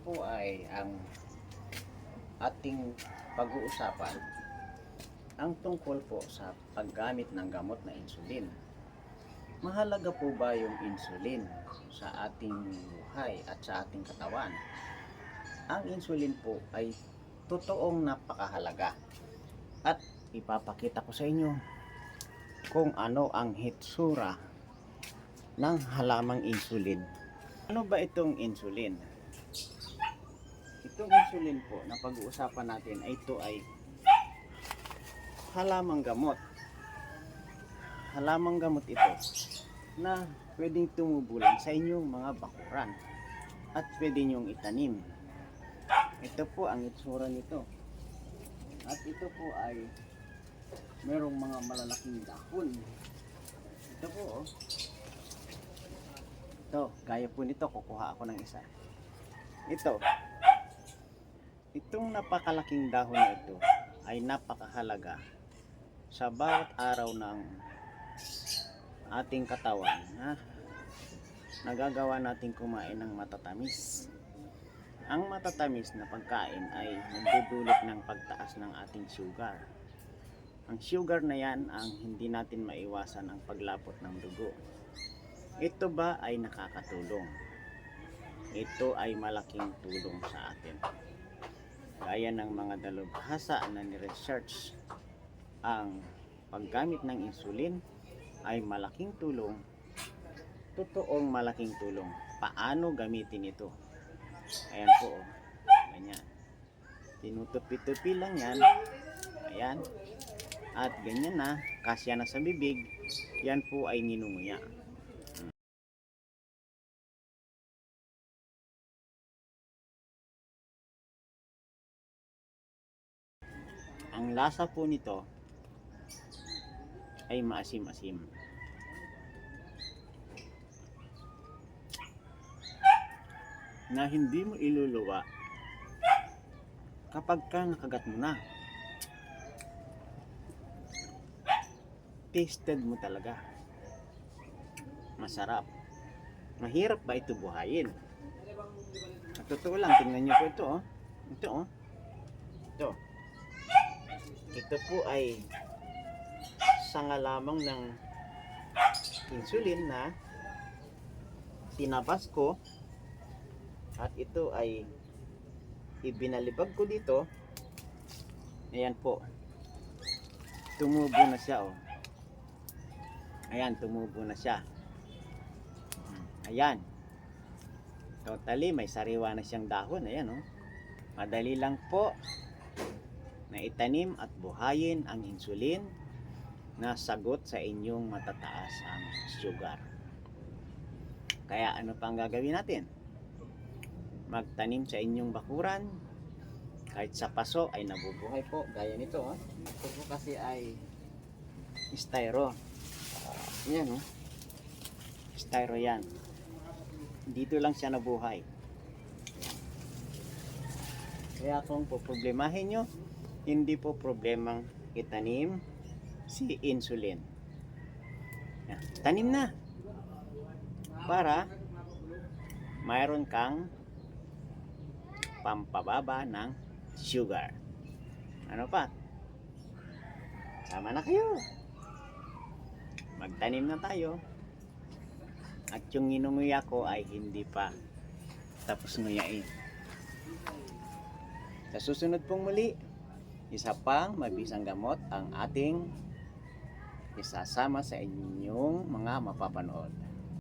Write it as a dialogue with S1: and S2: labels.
S1: po ay ang ating pag-uusapan ang tungkol po sa paggamit ng gamot na insulin. Mahalaga po ba yung insulin sa ating buhay at sa ating katawan? Ang insulin po ay totoong napakahalaga at ipapakita ko sa inyo kung ano ang hitsura ng halamang insulin. Ano ba itong insulin? Itong insulin po na pag-uusapan natin ay ito ay halamang gamot. Halamang gamot ito na pwedeng tumubo lang sa inyong mga bakuran at pwede nyong itanim. Ito po ang itsura nito. At ito po ay merong mga malalaking dahon. Ito po oh. Ito, gaya po nito, kukuha ako ng isa. Itong napakalaking dahon na ito ay napakahalaga sa bawat araw ng ating katawan. Nagagawa natin kumain ng matatamis. Ang matatamis na pagkain ay nagdudulot ng pagtaas ng ating sugar. Ang sugar na yan ang hindi natin maiwasan ang paglapot ng dugo. Ito ba ay nakakatulong? Ito ay malaking tulong sa atin. Gaya ng mga dalubhasa na ni-research, ang paggamit ng insulin ay malaking tulong. Totoong malaking tulong. Paano gamitin ito? Ayan po, oh. Ganyan. Tinutupi-tupi lang yan. Ayan. At ganyan na, kasya na sa bibig. Yan po ay nginunguya. Ang lasa po nito ay maasim-asim. Na hindi mo iluluwa kapag ka nakagat mo na. Tasted mo talaga. Masarap. Mahirap ba ito buhayin? At totoo lang, tingnan nyo po ito oh. Ito oh. Ito po ay sanga lamang ng insulin na tinabas ko at ito ay ibinalibag ko dito. Ayan po, tumubo na siya oh. Ayan, tumubo na siya. Ayan, totally may sariwa na siyang dahon. Ayan oh. Madali lang po na itanim at buhayin ang insulin na sagot sa inyong matataas ang sugar. Kaya ano pang gagawin natin? Magtanim sa inyong bakuran. Kahit sa paso ay nabubuhay po. Gaya nito. Oh. Ito po kasi ay styro. Yan. Oh. Styro yan. Dito lang siya nabuhay. Kaya kung poproblemahin nyo, hindi po problemang itanim si insulin. Yan. Tanim na para mayroon kang pampababa ng sugar. Ano pa? Sama na kayo. Magtanim na tayo. At yung inunguya ko ay hindi pa tapos nguyain. Sa susunod pong muli, isa pang mabisang gamot ang ating isasama sa inyong mga mapapanood.